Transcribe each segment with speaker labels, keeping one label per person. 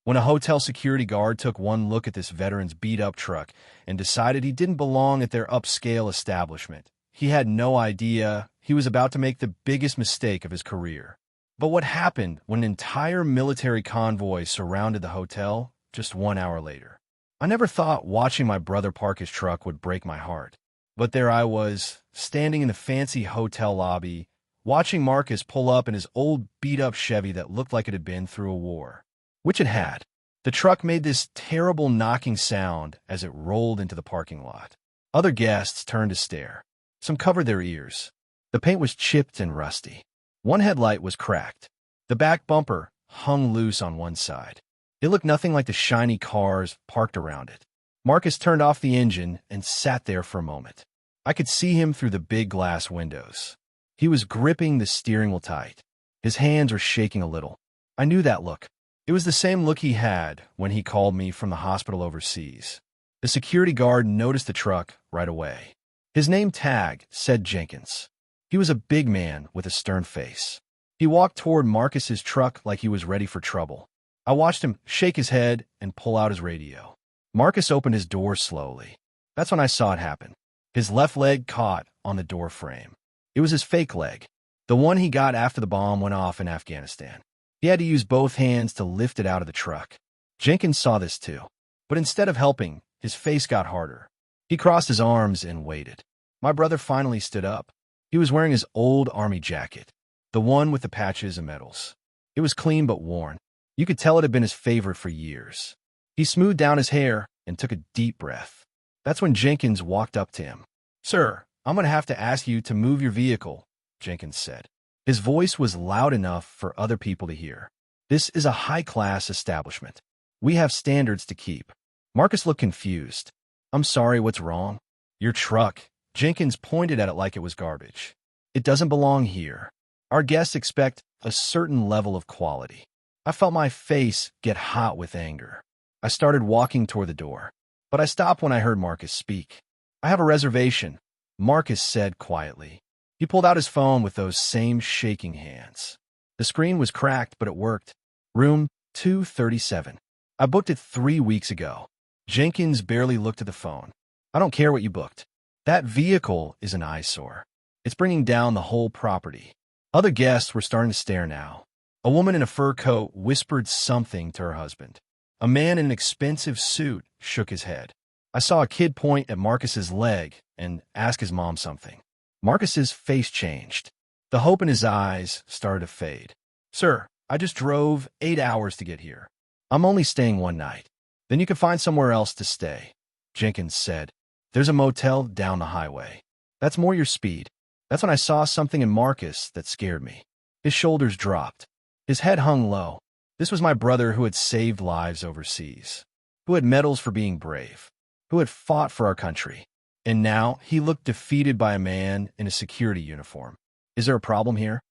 Speaker 1: when a hotel security guard took one look at this veteran's beat-up truck and decided he didn't belong at their upscale establishment. He had no idea he was about to make the biggest mistake of his career. But what happened when an entire military convoy surrounded the hotel just 1 hour later? I never thought watching my brother park his truck would break my heart. But there I was, standing in the fancy hotel lobby, watching Marcus pull up in his old beat-up Chevy that looked like it had been through a war. Which it had. The truck made this terrible knocking sound as it rolled into the parking lot. Other guests turned to stare. Some covered their ears. The paint was chipped and rusty. One headlight was cracked. The back bumper hung loose on one side. It looked nothing like the shiny cars parked around it. Marcus turned off the engine and sat there for a moment. I could see him through the big glass windows. He was gripping the steering wheel tight. His hands were shaking a little. I knew that look. It was the same look he had when he called me from the hospital overseas. The security guard noticed the truck right away. His name tag said Jenkins. He was a big man with a stern face. He walked toward Marcus's truck like he was ready for trouble. I watched him shake his head and pull out his radio. Marcus opened his door slowly. That's when I saw it happen. His left leg caught on the door frame. It was his fake leg, the one he got after the bomb went off in Afghanistan. He had to use both hands to lift it out of the truck. Jenkins saw this too. But instead of helping, his face got harder. He crossed his arms and waited. My brother finally stood up. He was wearing his old army jacket, the one with the patches and medals. It was clean but worn. You could tell it had been his favorite for years. He smoothed down his hair and took a deep breath. That's when Jenkins walked up to him. "Sir, I'm going to have to ask you to move your vehicle," Jenkins said. His voice was loud enough for other people to hear. "This is a high-class establishment. We have standards to keep." Marcus looked confused. "I'm sorry, what's wrong?" "Your truck." Jenkins pointed at it like it was garbage. "It doesn't belong here. Our guests expect a certain level of quality." I felt my face get hot with anger. I started walking toward the door, but I stopped when I heard Marcus speak. "I have a reservation," Marcus said quietly. He pulled out his phone with those same shaking hands. The screen was cracked, but it worked. "Room 237. I booked it 3 weeks ago." Jenkins barely looked at the phone. "I don't care what you booked. That vehicle is an eyesore. It's bringing down the whole property." Other guests were starting to stare now. A woman in a fur coat whispered something to her husband. A man in an expensive suit shook his head. I saw a kid point at Marcus's leg and ask his mom something. Marcus's face changed. The hope in his eyes started to fade. "Sir, I just drove 8 hours to get here. I'm only staying one night. Then you can find somewhere else to stay," Jenkins said. "There's a motel down the highway. That's more your speed." That's when I saw something in Marcus that scared me. His shoulders dropped. His head hung low. This was my brother who had saved lives overseas, who had medals for being brave, who had fought for our country. And now he looked defeated by a man in a security uniform. "Is there a problem here?"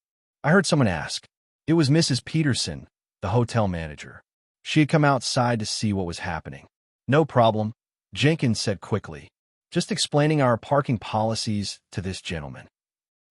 Speaker 1: I heard someone ask. It was Mrs. Peterson, the hotel manager. She had come outside to see what was happening. "No problem," Jenkins said quickly. "Just explaining our parking policies to this gentleman."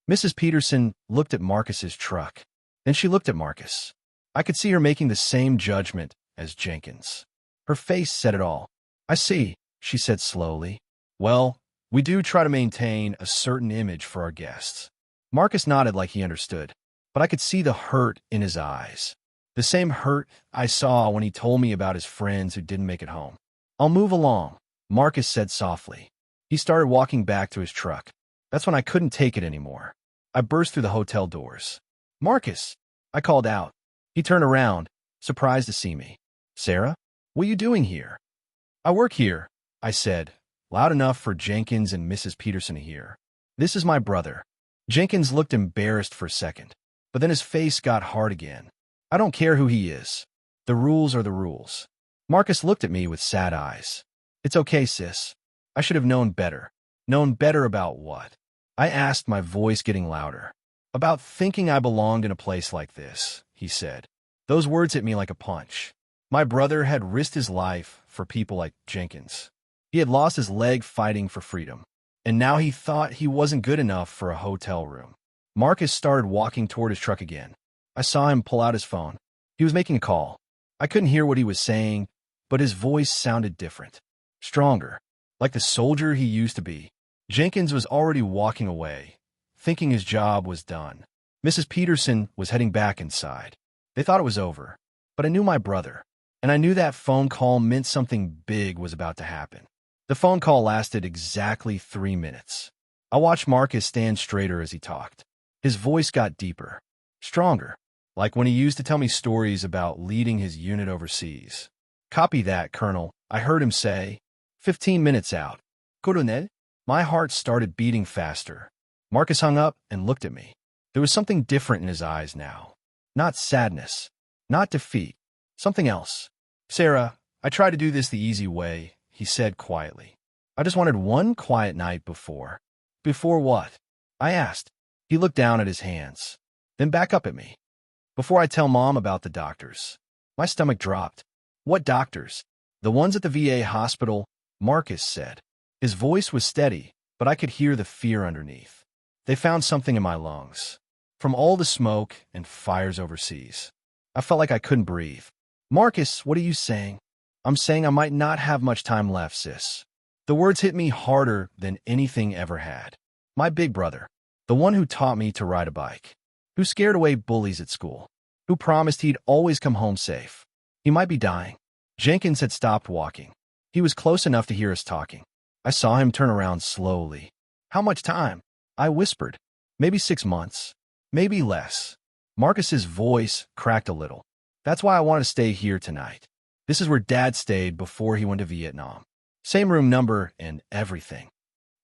Speaker 1: Mrs. Peterson looked at Marcus's truck. Then she looked at Marcus. I could see her making the same judgment as Jenkins. Her face said it all. "I see," she said slowly. "Well, we do try to maintain a certain image for our guests." Marcus nodded like he understood, but I could see the hurt in his eyes. The same hurt I saw when he told me about his friends who didn't make it home. "I'll move along," Marcus said softly. He started walking back to his truck. That's when I couldn't take it anymore. I burst through the hotel doors. "Marcus!" I called out. He turned around, surprised to see me. "Sarah, what are you doing here?" "I work here," I said, loud enough for Jenkins and Mrs. Peterson to hear. "This is my brother." Jenkins looked embarrassed for a second, but then his face got hard again. "I don't care who he is. The rules are the rules." Marcus looked at me with sad eyes. "It's okay, sis. I should have known better." "Known better about what?" I asked, my voice getting louder. "About thinking I belonged in a place like this," he said. Those words hit me like a punch. My brother had risked his life for people like Jenkins. He had lost his leg fighting for freedom, and now he thought he wasn't good enough for a hotel room. Marcus started walking toward his truck again. I saw him pull out his phone. He was making a call. I couldn't hear what he was saying, but his voice sounded different, stronger, like the soldier he used to be. Jenkins was already walking away, thinking his job was done. Mrs. Peterson was heading back inside. They thought it was over, but I knew my brother, and I knew that phone call meant something big was about to happen. The phone call lasted exactly 3 minutes. I watched Marcus stand straighter as he talked. His voice got deeper, stronger, like when he used to tell me stories about leading his unit overseas. "Copy that, Colonel," I heard him say. 15 minutes out. "Coronel?" My heart started beating faster. Marcus hung up and looked at me. There was something different in his eyes now. Not sadness, not defeat, something else. "Sarah, I tried to do this the easy way," he said quietly. "I just wanted one quiet night before." "Before what?" I asked. He looked down at his hands, then back up at me. "Before I tell Mom about the doctors." My stomach dropped. "What doctors?" "The ones at the VA hospital," Marcus said. His voice was steady, but I could hear the fear underneath. "They found something in my lungs. From all the smoke and fires overseas. I felt like I couldn't breathe." "Marcus, what are you saying?" "I'm saying I might not have much time left, sis." The words hit me harder than anything ever had. My big brother, the one who taught me to ride a bike, who scared away bullies at school, who promised he'd always come home safe. He might be dying. Jenkins had stopped walking. He was close enough to hear us talking. I saw him turn around slowly. "How much time?" I whispered. "Maybe 6 months. Maybe less." Marcus's voice cracked a little. "That's why I want to stay here tonight. This is where Dad stayed before he went to Vietnam. Same room number and everything."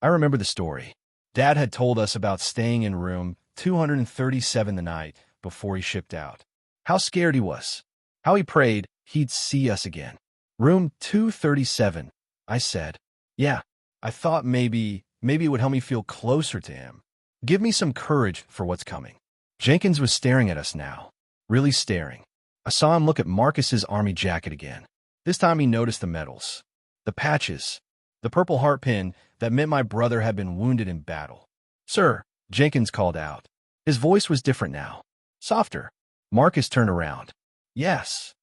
Speaker 1: I remember the story. Dad had told us about staying in room 237 the night before he shipped out. How scared he was. How he prayed he'd see us again. "Room 237, I said. "Yeah, I thought maybe it would help me feel closer to him. Give me some courage for what's coming." Jenkins was staring at us now. Really staring. I saw him look at Marcus's army jacket again. This time he noticed the medals. The patches. The purple heart pin that meant my brother had been wounded in battle. "Sir," Jenkins called out. His voice was different now. Softer. Marcus turned around. "Yes.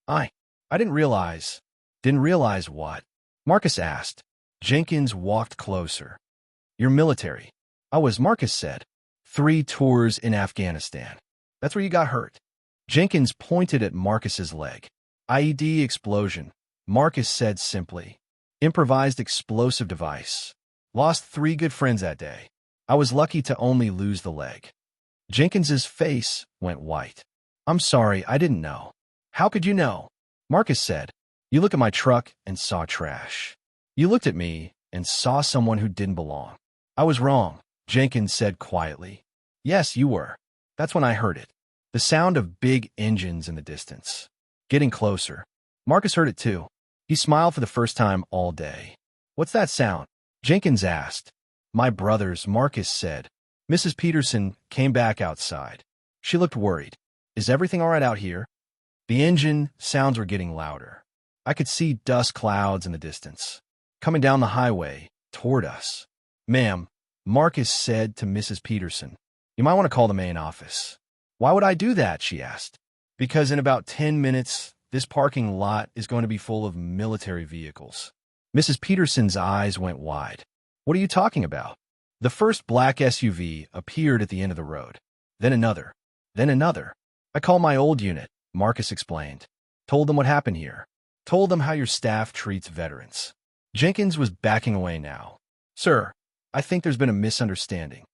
Speaker 1: I didn't realize." "Didn't realize what?" Marcus asked. Jenkins walked closer. "You're military." "I was," Marcus said. 3 tours in Afghanistan. That's where you got hurt." Jenkins pointed at Marcus's leg. "IED explosion," Marcus said simply. "Improvised explosive device. Lost 3 good friends that day. I was lucky to only lose the leg." Jenkins's face went white. "I'm sorry, I didn't know." "How could you know?" Marcus said. "You look at my truck and saw trash. You looked at me and saw someone who didn't belong." "I was wrong," Jenkins said quietly. "Yes, you were." That's when I heard it. The sound of big engines in the distance. Getting closer. Marcus heard it too. He smiled for the first time all day. "What's that sound?" Jenkins asked. "My brothers," Marcus said. Mrs. Peterson came back outside. She looked worried. "Is everything all right out here?" The engine sounds were getting louder. I could see dust clouds in the distance, coming down the highway toward us. "Ma'am," Marcus said to Mrs. Peterson, "you might want to call the main office." "Why would I do that?" she asked. "Because in about 10 minutes, this parking lot is going to be full of military vehicles." Mrs. Peterson's eyes went wide. "What are you talking about?" The first black SUV appeared at the end of the road. Then another. Then another. "I called my old unit," Marcus explained. "Told them what happened here. Told them how your staff treats veterans." Jenkins was backing away now. "Sir, I think there's been a misunderstanding."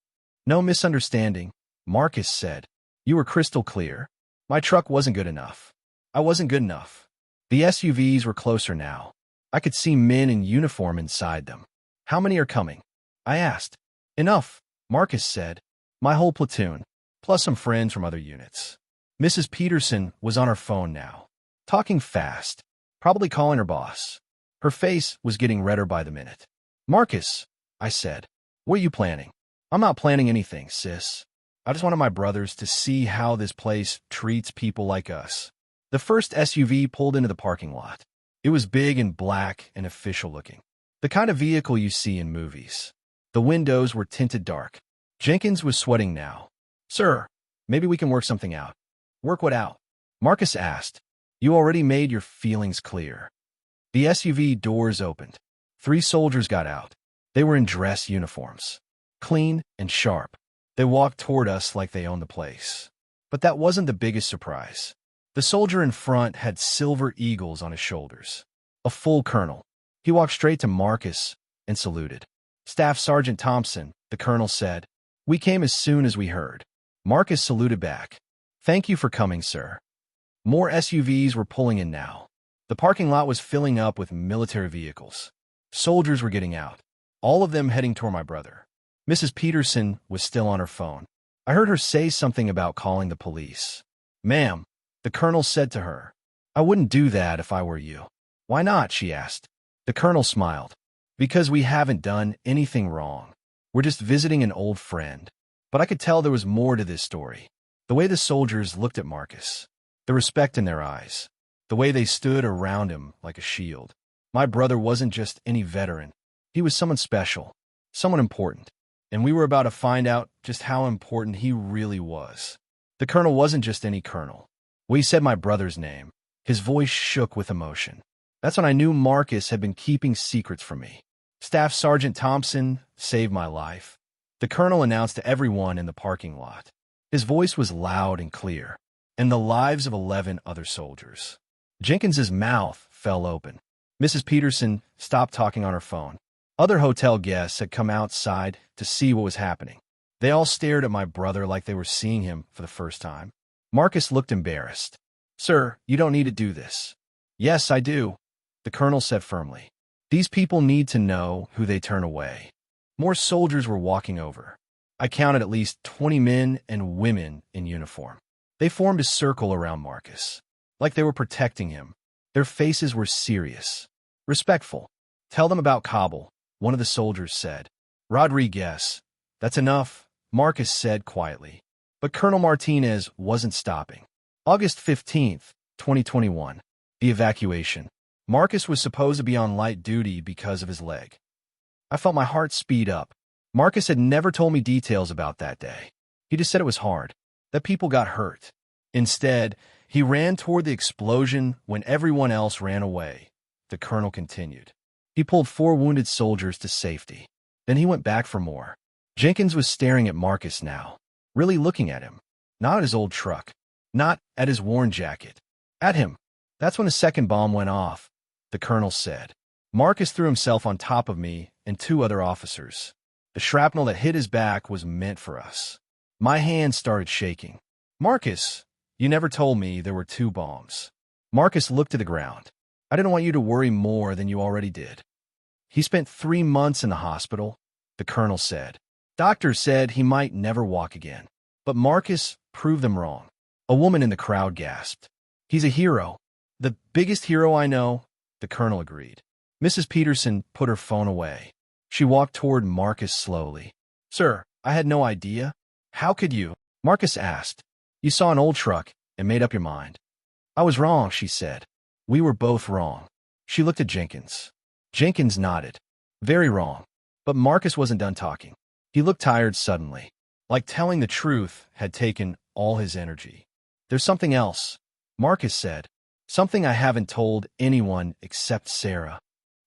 Speaker 1: "No misunderstanding," Marcus said. "You were crystal clear. My truck wasn't good enough. I wasn't good enough." The SUVs were closer now. I could see men in uniform inside them. "How many are coming?" I asked. "Enough," Marcus said. "My whole platoon, plus some friends from other units." Mrs. Peterson was on her phone now, talking fast, probably calling her boss. Her face was getting redder by the minute. "Marcus," I said, "what are you planning?" "I'm not planning anything, sis. I just wanted my brothers to see how this place treats people like us." The first SUV pulled into the parking lot. It was big and black and official looking. The kind of vehicle you see in movies. The windows were tinted dark. Jenkins was sweating now. "Sir, maybe we can work something out." "Work what out?" Marcus asked. You already made your feelings clear. The SUV doors opened. 3 soldiers got out. They were in dress uniforms, clean and sharp. They walked toward us like they owned the place. But that wasn't the biggest surprise. The soldier in front had silver eagles on his shoulders. A full colonel. He walked straight to Marcus and saluted. "Staff Sergeant Thompson," the colonel said. "We came as soon as we heard." Marcus saluted back. "Thank you for coming, sir." More SUVs were pulling in now. The parking lot was filling up with military vehicles. Soldiers were getting out, all of them heading toward my brother. Mrs. Peterson was still on her phone. I heard her say something about calling the police. "Ma'am," the colonel said to her, "I wouldn't do that if I were you." "Why not?" she asked. The colonel smiled. "Because we haven't done anything wrong. We're just visiting an old friend." But I could tell there was more to this story. The way the soldiers looked at Marcus, the respect in their eyes, the way they stood around him like a shield. My brother wasn't just any veteran. He was someone special, someone important. And we were about to find out just how important he really was. The colonel wasn't just any colonel. When he said my brother's name, his voice shook with emotion. That's when I knew Marcus had been keeping secrets from me. "Staff Sergeant Thompson saved my life," the colonel announced to everyone in the parking lot. His voice was loud and clear, and the lives of 11 other soldiers. Jenkins's mouth fell open. Mrs. Peterson stopped talking on her phone. Other hotel guests had come outside to see what was happening. They all stared at my brother like they were seeing him for the first time. Marcus looked embarrassed. "Sir, you don't need to do this." "Yes, I do," the colonel said firmly. "These people need to know who they turn away." More soldiers were walking over. I counted at least 20 men and women in uniform. They formed a circle around Marcus, like they were protecting him. Their faces were serious, respectful. "Tell them about Kabul," one of the soldiers said. "Rodriguez." "That's enough," Marcus said quietly. But Colonel Martinez wasn't stopping. August 15th, 2021. The evacuation. Marcus was supposed to be on light duty because of his leg. I felt my heart speed up. Marcus had never told me details about that day. He just said it was hard, that people got hurt. Instead, he ran toward the explosion when everyone else ran away. The colonel continued. He pulled 4 wounded soldiers to safety. Then he went back for more. Jenkins was staring at Marcus now, really looking at him. Not at his old truck, not at his worn jacket. At him. That's when the second bomb went off, the colonel said. Marcus threw himself on top of me and 2 other officers. The shrapnel that hit his back was meant for us. My hands started shaking. "Marcus, you never told me there were 2 bombs." Marcus looked to the ground. "I didn't want you to worry more than you already did." "He spent 3 months in the hospital," the colonel said. "Doctors said he might never walk again." But Marcus proved them wrong. A woman in the crowd gasped. "He's a hero. The biggest hero I know," the colonel agreed. Mrs. Peterson put her phone away. She walked toward Marcus slowly. "Sir, I had no idea." "How could you?" Marcus asked. "You saw an old truck and made up your mind." "I was wrong," she said. "We were both wrong." She looked at Jenkins. Jenkins nodded. "Very wrong." But Marcus wasn't done talking. He looked tired suddenly, like telling the truth had taken all his energy. "There's something else," Marcus said. "Something I haven't told anyone except Sarah."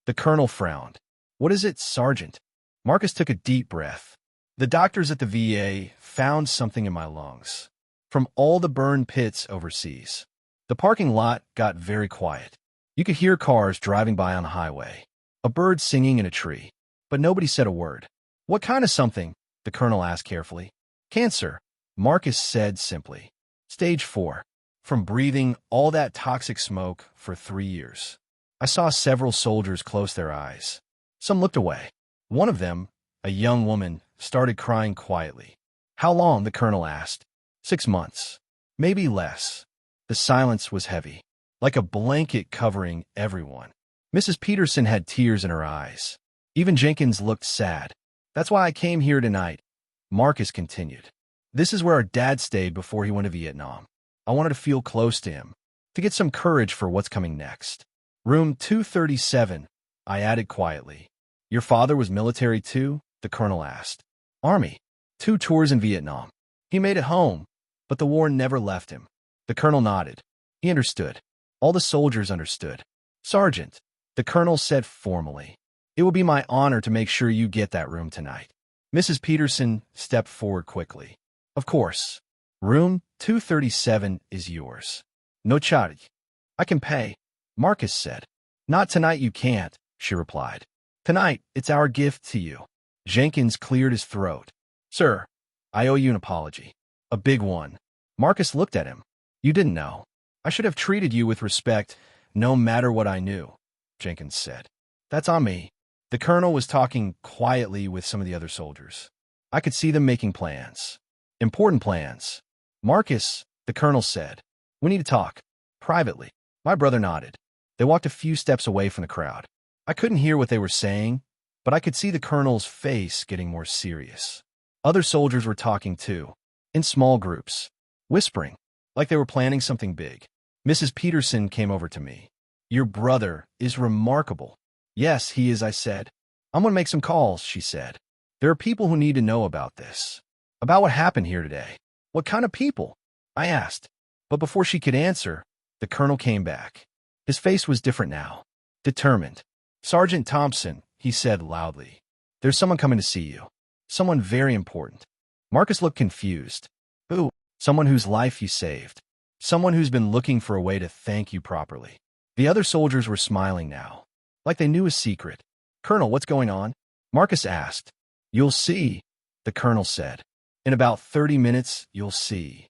Speaker 1: The colonel frowned. "What is it, Sergeant?" Marcus took a deep breath. "The doctors at the VA found something in my lungs, from all the burn pits overseas." The parking lot got very quiet. You could hear cars driving by on the highway, a bird singing in a tree, but nobody said a word. "What kind of something?" the colonel asked carefully. "Cancer," Marcus said simply. "Stage 4, from breathing all that toxic smoke for 3 years." I saw several soldiers close their eyes. Some looked away. One of them, a young woman, started crying quietly. "How long?" the colonel asked. 6 months. Maybe less. The silence was heavy, like a blanket covering everyone. Mrs. Peterson had tears in her eyes. Even Jenkins looked sad. "That's why I came here tonight," Marcus continued. "This is where our dad stayed before he went to Vietnam. I wanted to feel close to him, to get some courage for what's coming next." "Room 237, I added quietly. "Your father was military too?" the colonel asked. "Army. 2 tours in Vietnam. He made it home, but the war never left him." The colonel nodded. He understood. All the soldiers understood. Sergeant, the colonel said formally, it will be my honor to make sure you get that room tonight. Mrs. Peterson stepped forward quickly. Of course. Room 237 is yours. No charge. I can pay, Marcus said. Not tonight you can't, she replied. Tonight, it's our gift to you. Jenkins cleared his throat. Sir, I owe you an apology. A big one. Marcus looked at him. You didn't know. I should have treated you with respect, no matter what I knew, Jenkins said. That's on me. The colonel was talking quietly with some of the other soldiers. I could see them making plans. Important plans. Marcus, the colonel said. We need to talk. Privately. My brother nodded. They walked a few steps away from the crowd. I couldn't hear what they were saying, but I could see the colonel's face getting more serious. Other soldiers were talking too, in small groups, whispering, like they were planning something big. Mrs. Peterson came over to me. Your brother is remarkable. Yes, he is, I said. I'm going to make some calls, she said. There are people who need to know about this. About what happened here today. What kind of people? I asked. But before she could answer, the colonel came back. His face was different now. Determined. Sergeant Thompson, he said loudly. There's someone coming to see you. Someone very important. Marcus looked confused. Who? Someone whose life you saved. Someone who's been looking for a way to thank you properly. The other soldiers were smiling now, like they knew a secret. Colonel, what's going on? Marcus asked. You'll see, the colonel said. In about 30 minutes, you'll see.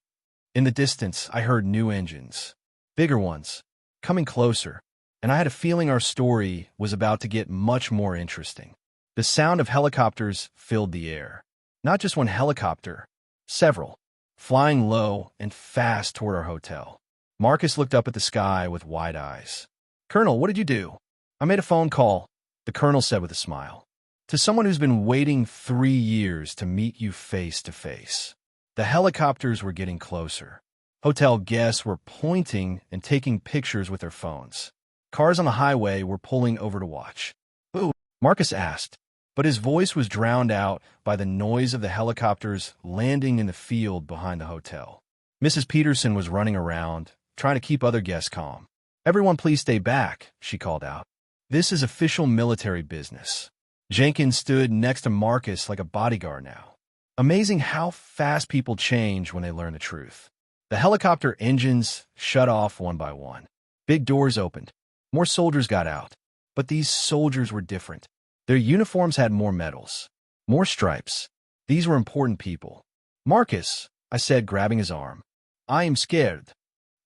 Speaker 1: In the distance, I heard new engines. Bigger ones. Coming closer. And I had a feeling our story was about to get much more interesting. The sound of helicopters filled the air. Not just one helicopter. Several. Flying low and fast toward our hotel. Marcus looked up at the sky with wide eyes. Colonel, what did you do? I made a phone call, the colonel said with a smile. To someone who's been waiting 3 years to meet you face to face. The helicopters were getting closer. Hotel guests were pointing and taking pictures with their phones. Cars on the highway were pulling over to watch. Who? Marcus asked, but his voice was drowned out by the noise of the helicopters landing in the field behind the hotel. Mrs. Peterson was running around, trying to keep other guests calm. Everyone please stay back, she called out. This is official military business. Jenkins stood next to Marcus like a bodyguard now. Amazing how fast people change when they learn the truth. The helicopter engines shut off one by one. Big doors opened. More soldiers got out. But these soldiers were different. Their uniforms had more medals, more stripes. These were important people. Marcus, I said, grabbing his arm. I am scared.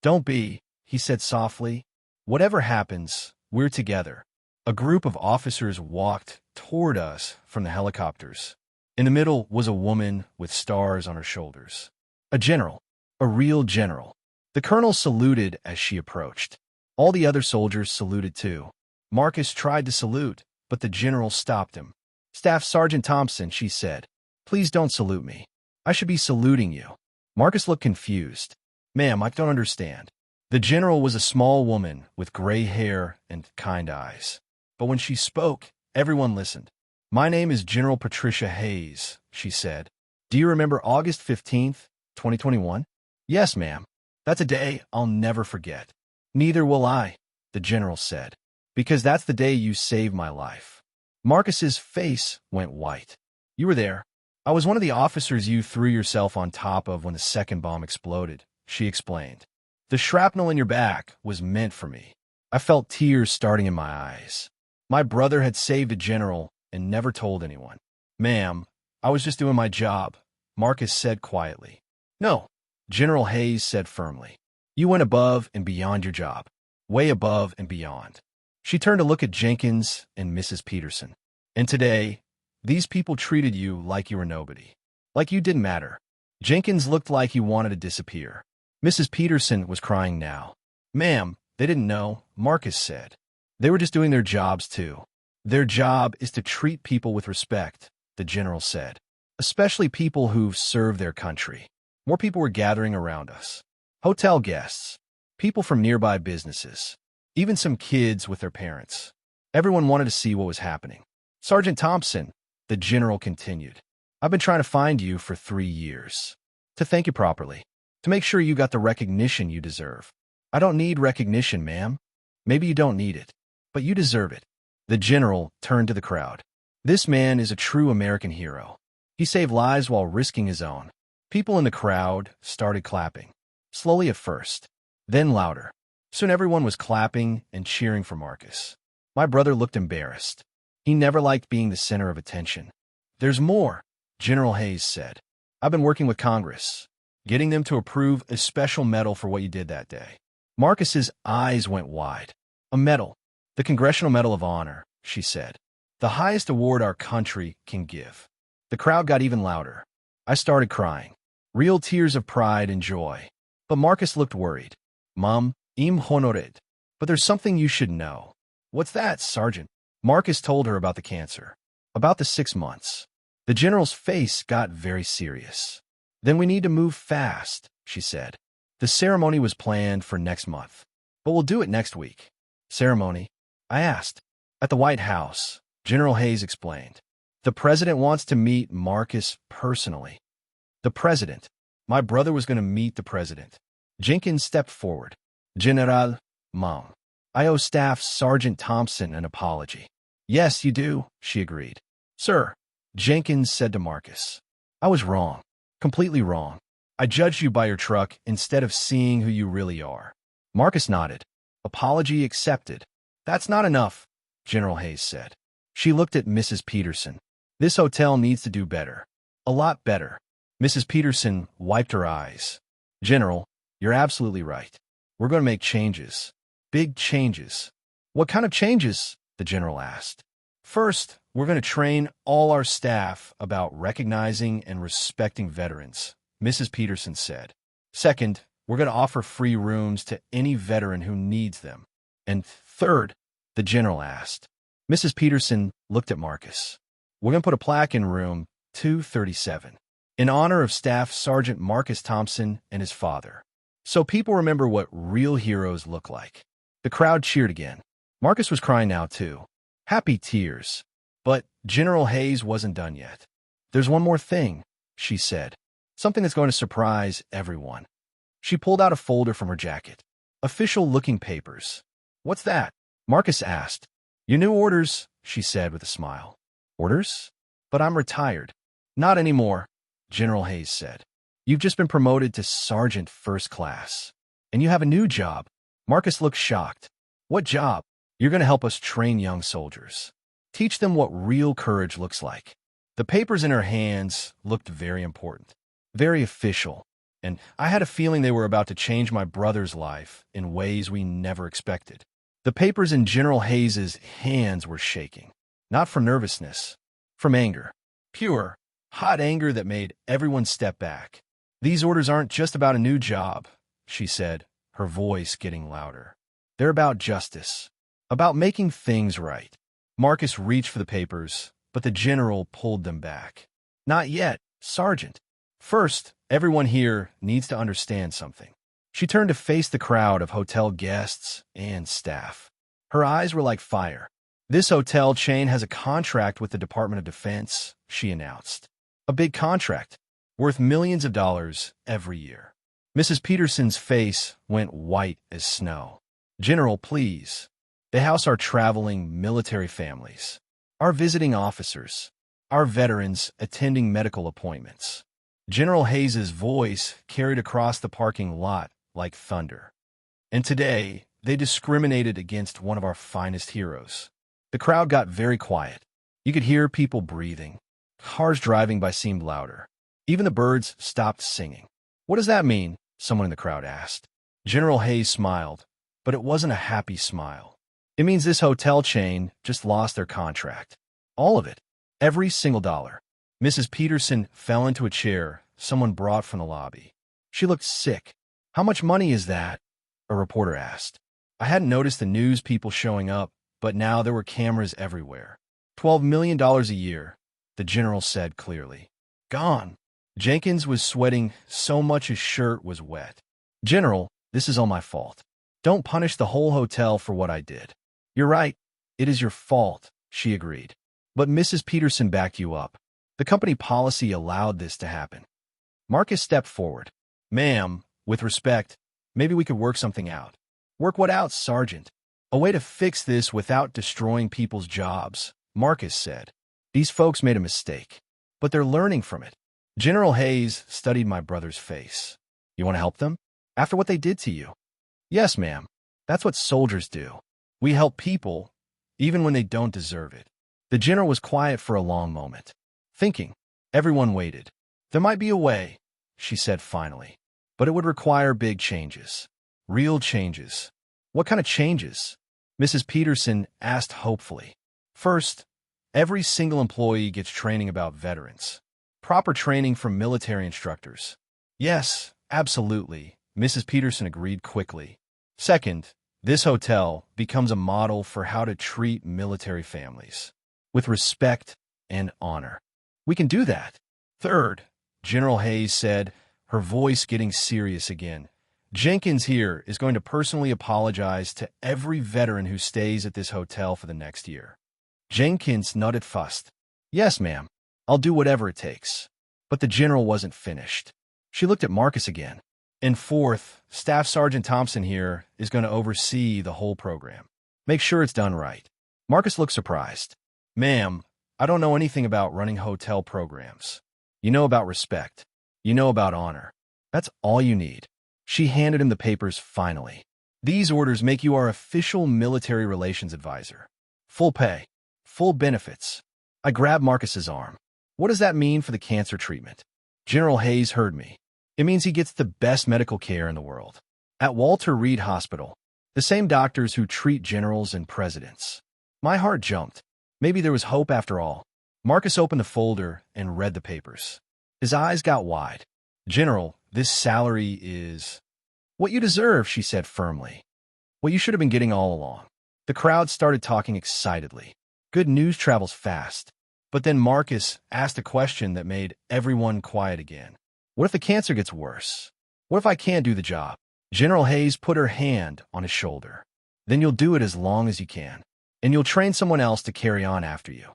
Speaker 1: Don't be, he said softly. Whatever happens, we're together. A group of officers walked toward us from the helicopters. In the middle was a woman with stars on her shoulders. A general. A real general. The colonel saluted as she approached. All the other soldiers saluted too. Marcus tried to salute, but the general stopped him. Staff Sergeant Thompson, she said. Please don't salute me. I should be saluting you. Marcus looked confused. Ma'am, I don't understand. The general was a small woman with gray hair and kind eyes. But when she spoke, everyone listened. My name is General Patricia Hayes, she said. Do you remember August 15th, 2021? Yes, ma'am. That's a day I'll never forget. Neither will I, the general said, because that's the day you saved my life. Marcus's face went white. You were there. I was one of the officers you threw yourself on top of when the second bomb exploded, she explained. The shrapnel in your back was meant for me. I felt tears starting in my eyes. My brother had saved a general and never told anyone. Ma'am, I was just doing my job, Marcus said quietly. No, General Hayes said firmly. You went above and beyond your job. Way above and beyond. She turned to look at Jenkins and Mrs. Peterson. And today, these people treated you like you were nobody. Like you didn't matter. Jenkins looked like he wanted to disappear. Mrs. Peterson was crying now. Ma'am, they didn't know, Marcus said. They were just doing their jobs too. Their job is to treat people with respect, the general said. Especially people who've served their country. More people were gathering around us. Hotel guests. People from nearby businesses. Even some kids with their parents. Everyone wanted to see what was happening. Sergeant Thompson, the general continued. I've been trying to find you for 3 years. To thank you properly. To make sure you got the recognition you deserve. I don't need recognition, ma'am. Maybe you don't need it, but you deserve it. The general turned to the crowd. This man is a true American hero. He saved lives while risking his own. People in the crowd started clapping, slowly at first, then louder. Soon everyone was clapping and cheering for Marcus. My brother looked embarrassed. He never liked being the center of attention. There's more, General Hayes said. I've been working with Congress, getting them to approve a special medal for what you did that day. Marcus's eyes went wide. A medal, the Congressional Medal of Honor, she said. The highest award our country can give. The crowd got even louder. I started crying. Real tears of pride and joy. But Marcus looked worried. Mom, im honored. But there's something you should know. What's that, Sergeant? Marcus told her about the cancer. About the 6 months. The general's face got very serious. Then we need to move fast, she said. The ceremony was planned for next month. But we'll do it next week. Ceremony? I asked. At the White House, General Hayes explained. The president wants to meet Marcus personally. The president. My brother was going to meet the president. Jenkins stepped forward. General, Mom. I owe Staff Sergeant Thompson an apology. Yes, you do, she agreed. Sir, Jenkins said to Marcus. I was wrong. Completely wrong. I judged you by your truck instead of seeing who you really are. Marcus nodded. Apology accepted. That's not enough, General Hayes said. She looked at Mrs. Peterson. This hotel needs to do better. A lot better. Mrs. Peterson wiped her eyes. General, you're absolutely right. We're going to make changes. Big changes. What kind of changes? The general asked. First, we're going to train all our staff about recognizing and respecting veterans, Mrs. Peterson said. Second, we're going to offer free rooms to any veteran who needs them. And third, the general asked. Mrs. Peterson looked at Marcus. We're going to put a plaque in room 237 in honor of Staff Sergeant Marcus Thompson and his father, so people remember what real heroes look like. The crowd cheered again. Marcus was crying now, too. Happy tears. But General Hayes wasn't done yet. There's one more thing, she said. Something that's going to surprise everyone. She pulled out a folder from her jacket. Official-looking papers. What's that? Marcus asked. Your new orders, she said with a smile. Orders? But I'm retired. Not anymore, General Hayes said. You've just been promoted to Sergeant First Class. And you have a new job. Marcus looked shocked. What job? You're going to help us train young soldiers. Teach them what real courage looks like. The papers in her hands looked very important, very official, and I had a feeling they were about to change my brother's life in ways we never expected. The papers in General Hayes's hands were shaking, not from nervousness, from anger. Pure, hot anger that made everyone step back. These orders aren't just about a new job, she said, her voice getting louder. They're about justice, about making things right. Marcus reached for the papers, but the general pulled them back. Not yet, Sergeant. First, everyone here needs to understand something. She turned to face the crowd of hotel guests and staff. Her eyes were like fire. This hotel chain has a contract with the Department of Defense, she announced. A big contract, worth millions of dollars every year. Mrs. Peterson's face went white as snow. General, please. They house our traveling military families, our visiting officers, our veterans attending medical appointments. General Hayes's voice carried across the parking lot like thunder. And today, they discriminated against one of our finest heroes. The crowd got very quiet. You could hear people breathing. Cars driving by seemed louder. Even the birds stopped singing. What does that mean? Someone in the crowd asked. General Hayes smiled, but it wasn't a happy smile. It means this hotel chain just lost their contract. All of it. Every single dollar. Mrs. Peterson fell into a chair someone brought from the lobby. She looked sick. How much money is that? A reporter asked. I hadn't noticed the news people showing up, but now there were cameras everywhere. $12 million a year, the general said clearly. Gone. Jenkins was sweating so much his shirt was wet. General, this is all my fault. Don't punish the whole hotel for what I did. You're right. It is your fault, she agreed. But Mrs. Peterson backed you up. The company policy allowed this to happen. Marcus stepped forward. Ma'am, with respect, maybe we could work something out. Work what out, Sergeant? A way to fix this without destroying people's jobs, Marcus said. These folks made a mistake, but they're learning from it. General Hayes studied my brother's face. You want to help them? After what they did to you? Yes, ma'am. That's what soldiers do. We help people, even when they don't deserve it. The general was quiet for a long moment, thinking. Everyone waited. There might be a way, she said finally, but it would require big changes. Real changes. What kind of changes? Mrs. Peterson asked hopefully. First, every single employee gets training about veterans. Proper training from military instructors. Yes, absolutely, Mrs. Peterson agreed quickly. Second, this hotel becomes a model for how to treat military families. With respect and honor. We can do that. Third, General Hayes said, her voice getting serious again. Jenkins here is going to personally apologize to every veteran who stays at this hotel for the next year. Jenkins nodded fast. Yes, ma'am. I'll do whatever it takes. But the general wasn't finished. She looked at Marcus again. And fourth, Staff Sergeant Thompson here is going to oversee the whole program. Make sure it's done right. Marcus looked surprised. Ma'am, I don't know anything about running hotel programs. You know about respect. You know about honor. That's all you need. She handed him the papers finally. These orders make you our official military relations advisor. Full pay. Full benefits. I grabbed Marcus's arm. What does that mean for the cancer treatment? General Hayes heard me. It means he gets the best medical care in the world. At Walter Reed Hospital. The same doctors who treat generals and presidents. My heart jumped. Maybe there was hope after all. Marcus opened the folder and read the papers. His eyes got wide. General, this salary is... What you deserve, she said firmly. What you should have been getting all along. The crowd started talking excitedly. Good news travels fast. But then Marcus asked a question that made everyone quiet again. What if the cancer gets worse? What if I can't do the job? General Hayes put her hand on his shoulder. Then you'll do it as long as you can. And you'll train someone else to carry on after you.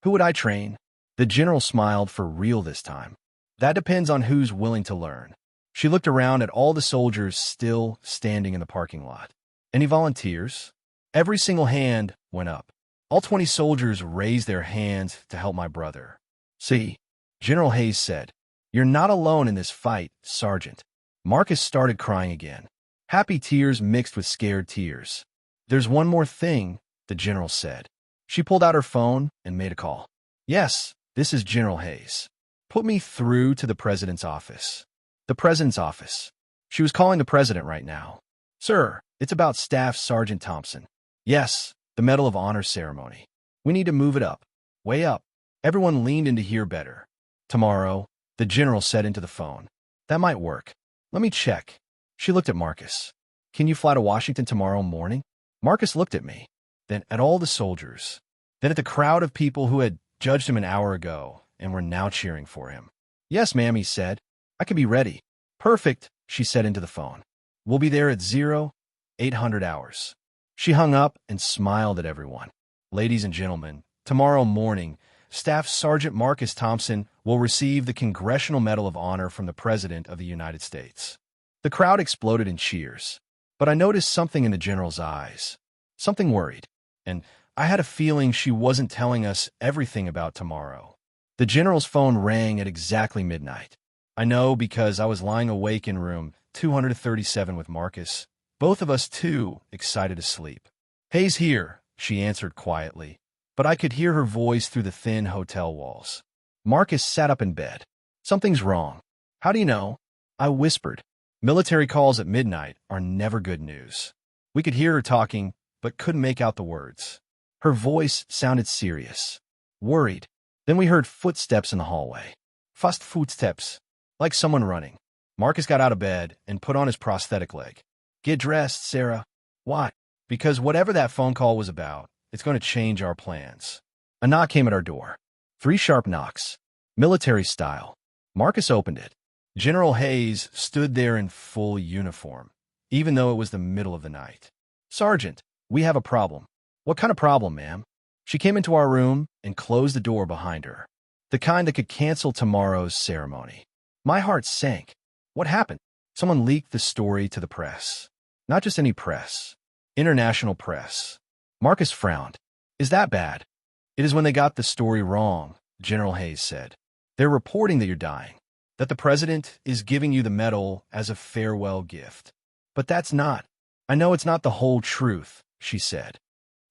Speaker 1: Who would I train? The general smiled for real this time. That depends on who's willing to learn. She looked around at all the soldiers still standing in the parking lot. Any volunteers? Every single hand went up. All 20 soldiers raised their hands to help my brother. See, General Hayes said, you're not alone in this fight, Sergeant. Marcus started crying again. Happy tears mixed with scared tears. There's one more thing, the general said. She pulled out her phone and made a call. Yes, this is General Hayes. Put me through to the president's office. The president's office. She was calling the president right now. Sir, it's about Staff Sergeant Thompson. Yes, the Medal of Honor ceremony. We need to move it up. Way up. Everyone leaned in to hear better. Tomorrow, the general said into the phone. That might work. Let me check. She looked at Marcus. Can you fly to Washington tomorrow morning? Marcus looked at me, then at all the soldiers, then at the crowd of people who had judged him an hour ago and were now cheering for him. Yes, ma'am, he said. I can be ready. Perfect, she said into the phone. We'll be there at 0800 hours. She hung up and smiled at everyone. Ladies and gentlemen, tomorrow morning, Staff Sergeant Marcus Thompson will receive the Congressional Medal of Honor from the President of the United States. The crowd exploded in cheers, but I noticed something in the general's eyes. Something worried, and I had a feeling she wasn't telling us everything about tomorrow. The general's phone rang at exactly midnight. I know because I was lying awake in room 237 with Marcus, both of us too excited to sleep. Hayes here, she answered quietly, but I could hear her voice through the thin hotel walls. Marcus sat up in bed. Something's wrong. How do you know? I whispered. Military calls at midnight are never good news. We could hear her talking, but couldn't make out the words. Her voice sounded serious, worried. Then we heard footsteps in the hallway. Fast footsteps, like someone running. Marcus got out of bed and put on his prosthetic leg. Get dressed, Sarah. Why? Because whatever that phone call was about, it's going to change our plans. A knock came at our door. 3 sharp knocks. Military style. Marcus opened it. General Hayes stood there in full uniform, even though it was the middle of the night. Sergeant, we have a problem. What kind of problem, ma'am? She came into our room and closed the door behind her. The kind that could cancel tomorrow's ceremony. My heart sank. What happened? Someone leaked the story to the press. Not just any press. International press. Marcus frowned. Is that bad? It is when they got the story wrong, General Hayes said. They're reporting that you're dying, that the president is giving you the medal as a farewell gift. But that's not. I know it's not the whole truth, she said.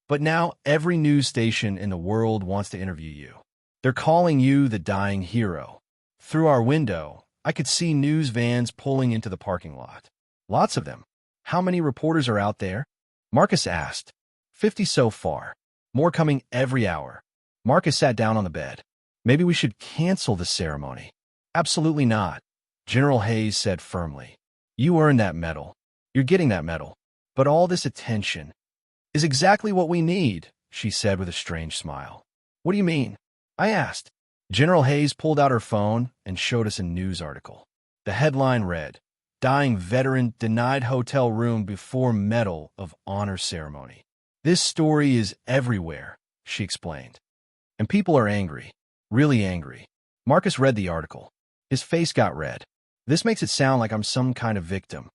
Speaker 1: But now every news station in the world wants to interview you. They're calling you the dying hero. Through our window, I could see news vans pulling into the parking lot. Lots of them. How many reporters are out there? Marcus asked. 50 so far. More coming every hour. Marcus sat down on the bed. Maybe we should cancel the ceremony. Absolutely not, General Hayes said firmly. You earned that medal. You're getting that medal. But all this attention is exactly what we need, she said with a strange smile. What do you mean? I asked. General Hayes pulled out her phone and showed us a news article. The headline read, Dying Veteran Denied Hotel Room Before Medal of Honor Ceremony. This story is everywhere, she explained. And people are angry. Really angry. Marcus read the article. His face got red. This makes it sound like I'm some kind of victim.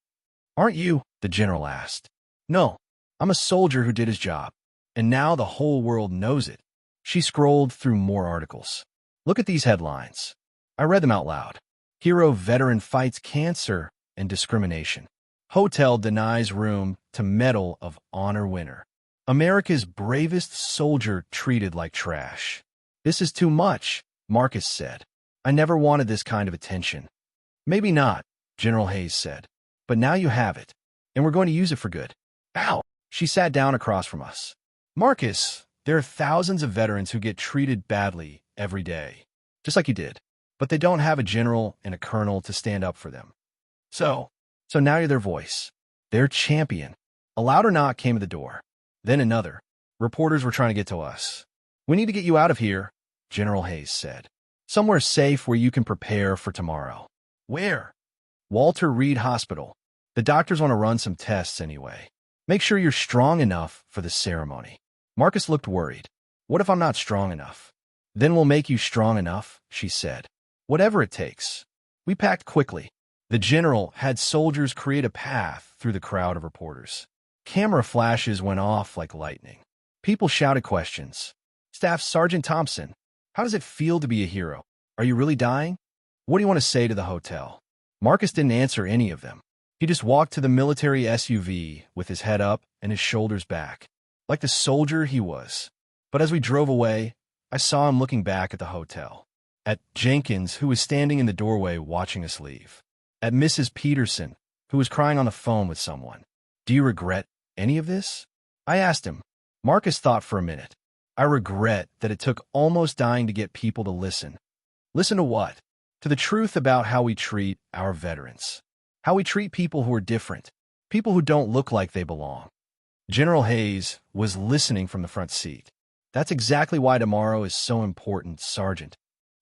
Speaker 1: Aren't you? The general asked. No, I'm a soldier who did his job. And now the whole world knows it. She scrolled through more articles. Look at these headlines. I read them out loud. Hero veteran fights cancer and discrimination. Hotel denies room to Medal of Honor winner. America's bravest soldier treated like trash. This is too much, Marcus said. I never wanted this kind of attention. Maybe not, General Hayes said. But now you have it, and we're going to use it for good. Ow! She sat down across from us. Marcus, there are thousands of veterans who get treated badly every day, just like you did. But they don't have a general and a colonel to stand up for them. So now you're their voice. Their champion. A louder knock came at the door. Then another. Reporters were trying to get to us. We need to get you out of here, General Hayes said. Somewhere safe where you can prepare for tomorrow. Where? Walter Reed Hospital. The doctors want to run some tests anyway. Make sure you're strong enough for the ceremony. Marcus looked worried. What if I'm not strong enough? Then we'll make you strong enough, she said. Whatever it takes. We packed quickly. The general had soldiers create a path through the crowd of reporters. Camera flashes went off like lightning. People shouted questions. Staff Sergeant Thompson, how does it feel to be a hero? Are you really dying? What do you want to say to the hotel? Marcus didn't answer any of them. He just walked to the military SUV with his head up and his shoulders back, like the soldier he was. But as we drove away, I saw him looking back at the hotel. At Jenkins, who was standing in the doorway watching us leave. At Mrs. Peterson, who was crying on the phone with someone. Do you regret any of this? I asked him. Marcus thought for a minute. I regret that it took almost dying to get people to listen. Listen to what? To the truth about how we treat our veterans. How we treat people who are different. People who don't look like they belong. General Hayes was listening from the front seat. That's exactly why tomorrow is so important, Sergeant.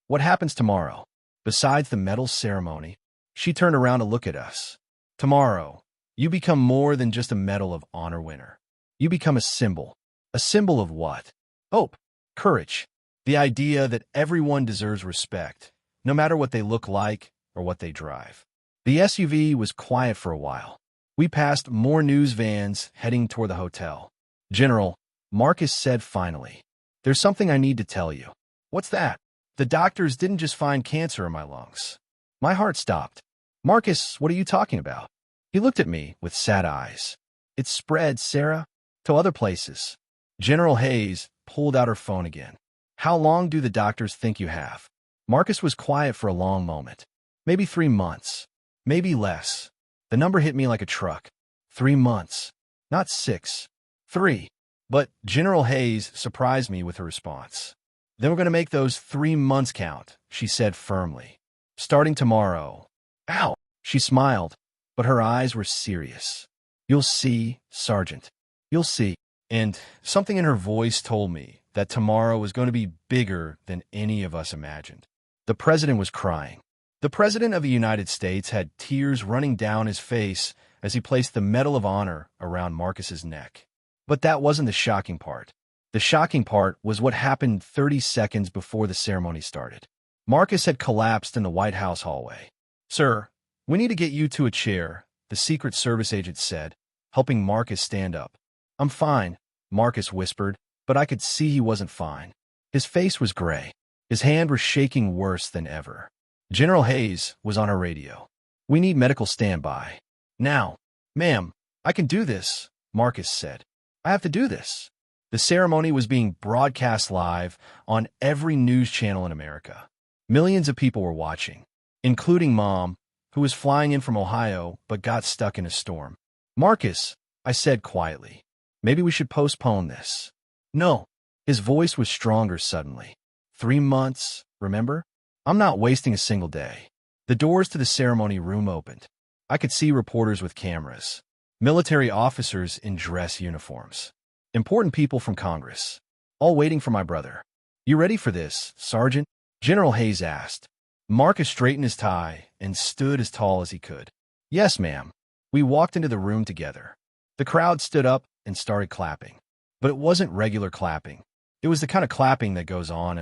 Speaker 1: What happens tomorrow? Besides the medal ceremony, she turned around to look at us. Tomorrow, you become more than just a Medal of Honor winner. You become a symbol. A symbol of what? Hope. Courage. The idea that everyone deserves respect, no matter what they look like or what they drive. The SUV was quiet for a while. We passed more news vans heading toward the hotel. General, Marcus said finally, there's something I need to tell you. What's that? The doctors didn't just find cancer in my lungs. My heart stopped. Marcus, what are you talking about? He looked at me with sad eyes. It's spread, Sarah, to other places. General Hayes pulled out her phone again. How long do the doctors think you have? Marcus was quiet for a long moment. Maybe 3 months. Maybe less. The number hit me like a truck. 3 months. Not 6. 3. But General Hayes surprised me with her response. Then we're going to make those 3 months count, she said firmly. Starting tomorrow. Ow! She smiled, but her eyes were serious. You'll see, Sergeant. You'll see. And something in her voice told me that tomorrow was going to be bigger than any of us imagined. The president was crying. The president of the United States had tears running down his face as he placed the Medal of Honor around Marcus's neck. But that wasn't the shocking part. The shocking part was what happened 30 seconds before the ceremony started. Marcus had collapsed in the White House hallway. Sir, we need to get you to a chair, the Secret Service agent said, helping Marcus stand up. "I'm fine," Marcus whispered, but I could see he wasn't fine. His face was gray. His hand was shaking worse than ever. General Hayes was on our radio. "We need medical standby. Now." "Ma'am, I can do this," Marcus said. "I have to do this." The ceremony was being broadcast live on every news channel in America. Millions of people were watching, including Mom, who was flying in from Ohio but got stuck in a storm. "Marcus," I said quietly, "maybe we should postpone this." "No." His voice was stronger suddenly. 3 months, remember? I'm not wasting a single day. The doors to the ceremony room opened. I could see reporters with cameras, military officers in dress uniforms, important people from Congress, all waiting for my brother. "You ready for this, Sergeant?" General Hayes asked. Marcus straightened his tie and stood as tall as he could. "Yes, ma'am." We walked into the room together. The crowd stood up and started clapping. But it wasn't regular clapping. It was the kind of clapping that goes on,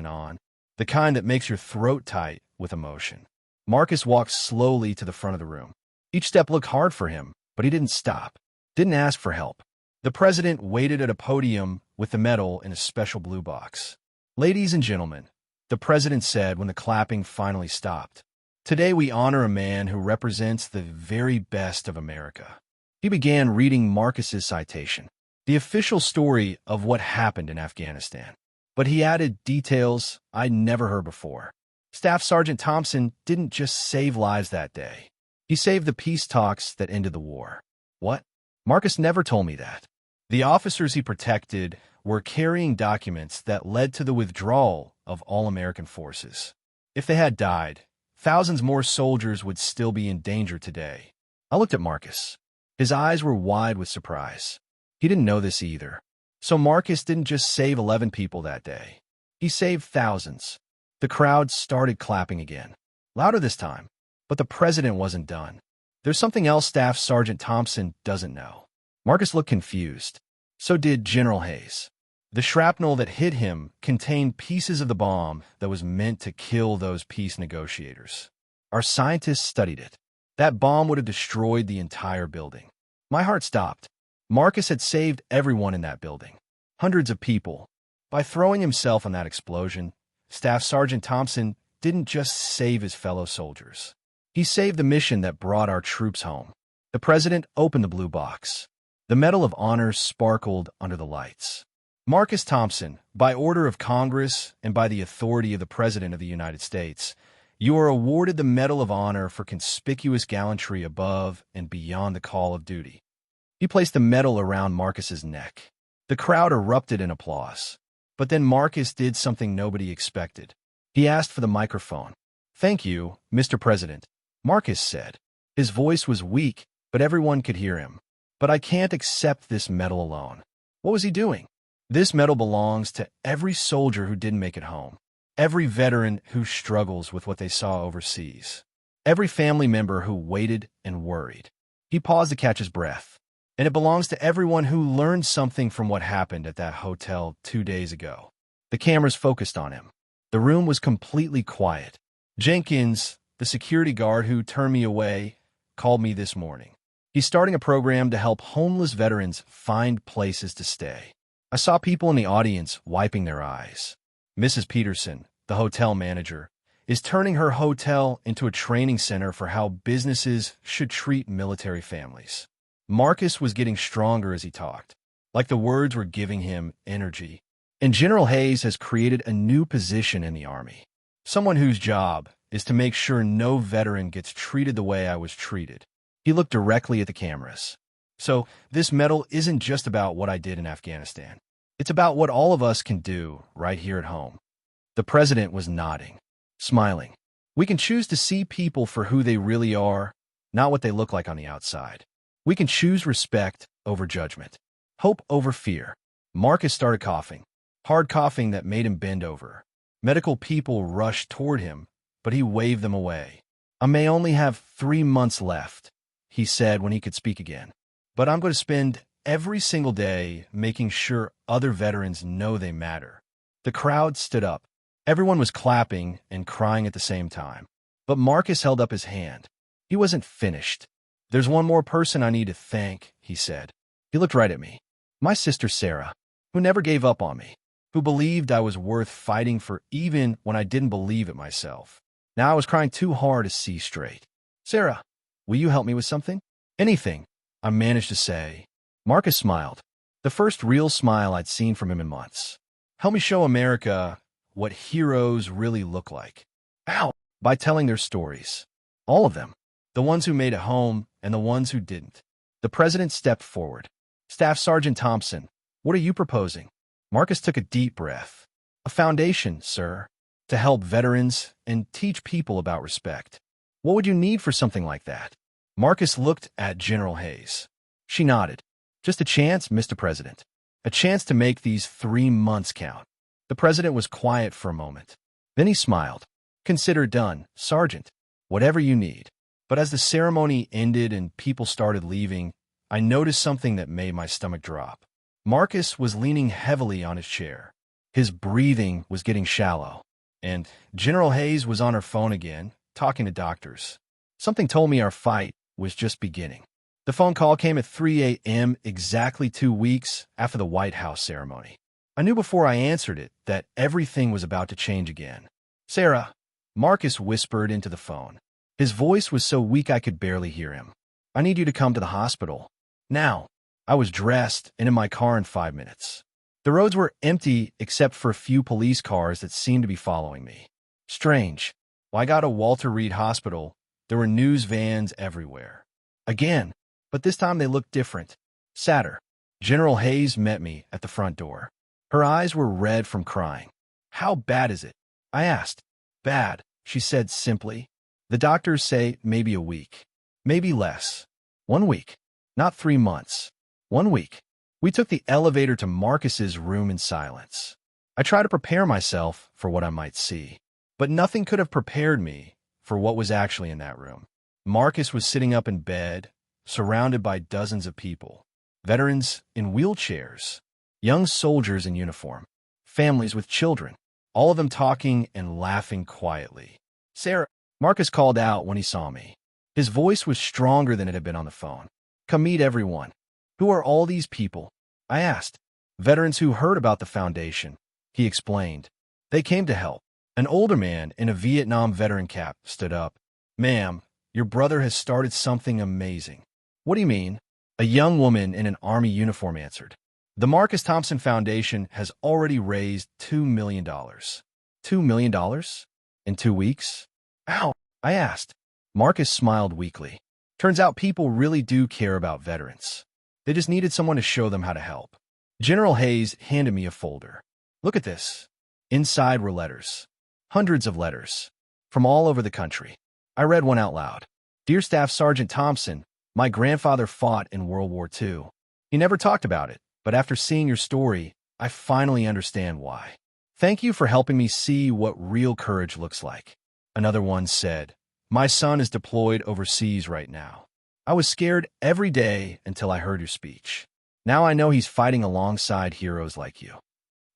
Speaker 1: the kind that makes your throat tight with emotion. Marcus walked slowly to the front of the room. Each step looked hard for him, but he didn't stop, didn't ask for help. The president waited at a podium with the medal in a special blue box. "Ladies and gentlemen," the president said when the clapping finally stopped, "today we honor a man who represents the very best of America." He began reading Marcus's citation, the official story of what happened in Afghanistan. But he added details I'd never heard before. Staff Sergeant Thompson didn't just save lives that day. He saved the peace talks that ended the war. What? Marcus never told me that. The officers he protected were carrying documents that led to the withdrawal of all American forces. If they had died, thousands more soldiers would still be in danger today. I looked at Marcus. His eyes were wide with surprise. He didn't know this either. So Marcus didn't just save 11 people that day. He saved thousands. The crowd started clapping again, louder this time. But the president wasn't done. "There's something else Staff Sergeant Thompson doesn't know." Marcus looked confused. So did General Hayes. The shrapnel that hit him contained pieces of the bomb that was meant to kill those peace negotiators. Our scientists studied it. That bomb would have destroyed the entire building. My heart stopped. Marcus had saved everyone in that building. Hundreds of people. By throwing himself in that explosion, Staff Sergeant Thompson didn't just save his fellow soldiers. He saved the mission that brought our troops home. The president opened the blue box. The Medal of Honor sparkled under the lights. "Marcus Thompson, by order of Congress and by the authority of the President of the United States, you are awarded the Medal of Honor for conspicuous gallantry above and beyond the call of duty." He placed the medal around Marcus's neck. The crowd erupted in applause. But then Marcus did something nobody expected. He asked for the microphone. "Thank you, Mr. President," Marcus said. His voice was weak, but everyone could hear him. "But I can't accept this medal alone." What was he doing? "This medal belongs to every soldier who didn't make it home, every veteran who struggles with what they saw overseas, every family member who waited and worried." He paused to catch his breath. "And it belongs to everyone who learned something from what happened at that hotel 2 days ago." The cameras focused on him. The room was completely quiet. "Jenkins, the security guard who turned me away, called me this morning. He's starting a program to help homeless veterans find places to stay." I saw people in the audience wiping their eyes. Mrs. Peterson, the hotel manager, is turning her hotel into a training center for how businesses should treat military families. Marcus was getting stronger as he talked, like the words were giving him energy. "And General Hayes has created a new position in the Army. Someone whose job is to make sure no veteran gets treated the way I was treated." He looked directly at the cameras. "So this medal isn't just about what I did in Afghanistan. It's about what all of us can do right here at home." The president was nodding, smiling. "We can choose to see people for who they really are, not what they look like on the outside. We can choose respect over judgment, hope over fear." Marcus started coughing, hard coughing that made him bend over. Medical people rushed toward him, but he waved them away. "I may only have 3 months left," he said when he could speak again. "But I'm going to spend every single day making sure other veterans know they matter." The crowd stood up. Everyone was clapping and crying at the same time. But Marcus held up his hand. He wasn't finished. "There's one more person I need to thank," he said. He looked right at me. My sister Sarah, who never gave up on me, who believed I was worth fighting for even when I didn't believe it myself. Now I was crying too hard to see straight. Sarah, will you help me with something? Anything, I managed to say. Marcus smiled, the first real smile I'd seen from him in months. Help me show America what heroes really look like. How? By telling their stories. All of them. The ones who made it home and the ones who didn't. The president stepped forward. Staff Sergeant Thompson, what are you proposing? Marcus took a deep breath. A foundation, sir, to help veterans and teach people about respect. What would you need for something like that? Marcus looked at General Hayes. She nodded. Just a chance, Mr. President. A chance to make these 3 months count. The president was quiet for a moment. Then he smiled. Consider done, Sergeant. Whatever you need. But as the ceremony ended and people started leaving, I noticed something that made my stomach drop. Marcus was leaning heavily on his chair. His breathing was getting shallow. And General Hayes was on her phone again, talking to doctors. Something told me our fight was just beginning. The phone call came at 3 a.m. exactly 2 weeks after the White House ceremony. I knew before I answered it that everything was about to change again. Sarah, Marcus whispered into the phone. His voice was so weak I could barely hear him. I need you to come to the hospital. Now. I was dressed and in my car in 5 minutes. The roads were empty except for a few police cars that seemed to be following me. Strange. When I got to Walter Reed Hospital, there were news vans everywhere. Again, but this time they looked different. Sadder. General Hayes met me at the front door. Her eyes were red from crying. How bad is it? I asked. Bad, she said simply. The doctors say maybe a week. Maybe less. 1 week. Not 3 months. 1 week. We took the elevator to Marcus's room in silence. I tried to prepare myself for what I might see, but nothing could have prepared me for what was actually in that room. Marcus was sitting up in bed, surrounded by dozens of people. Veterans in wheelchairs, young soldiers in uniform, families with children, all of them talking and laughing quietly. Sarah, Marcus called out when he saw me. His voice was stronger than it had been on the phone. Come meet everyone. Who are all these people? I asked. Veterans who heard about the foundation, he explained. They came to help. An older man in a Vietnam veteran cap stood up. Ma'am, your brother has started something amazing. What do you mean? A young woman in an Army uniform answered. The Marcus Thompson Foundation has already raised $2 million. $2 million? In 2 weeks? How? I asked. Marcus smiled weakly. Turns out people really do care about veterans. They just needed someone to show them how to help. General Hayes handed me a folder. Look at this. Inside were letters. Hundreds of letters. From all over the country. I read one out loud. Dear Staff Sergeant Thompson, my grandfather fought in World War II. He never talked about it, but after seeing your story, I finally understand why. Thank you for helping me see what real courage looks like. Another one said, my son is deployed overseas right now. I was scared every day until I heard your speech. Now I know he's fighting alongside heroes like you.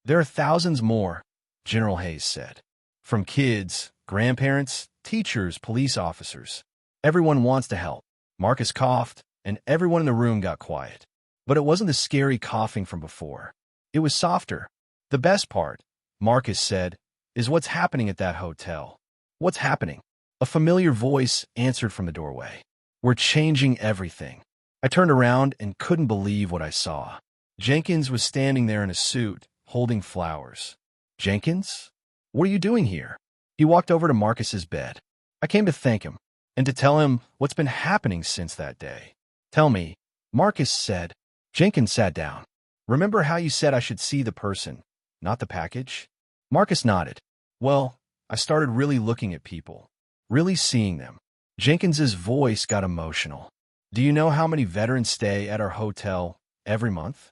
Speaker 1: There are thousands more, General Hayes said. From kids, grandparents, teachers, police officers. Everyone wants to help. Marcus coughed, and everyone in the room got quiet. But it wasn't the scary coughing from before. It was softer. The best part, Marcus said, is what's happening at that hotel. What's happening? A familiar voice answered from the doorway. We're changing everything. I turned around and couldn't believe what I saw. Jenkins was standing there in a suit, holding flowers. Jenkins? What are you doing here? He walked over to Marcus's bed. I came to thank him and to tell him what's been happening since that day. Tell me, Marcus said. Jenkins sat down. Remember how you said I should see the person, not the package? Marcus nodded. Well, I started really looking at people, really seeing them. Jenkins's voice got emotional. Do you know how many veterans stay at our hotel every month?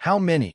Speaker 1: How many?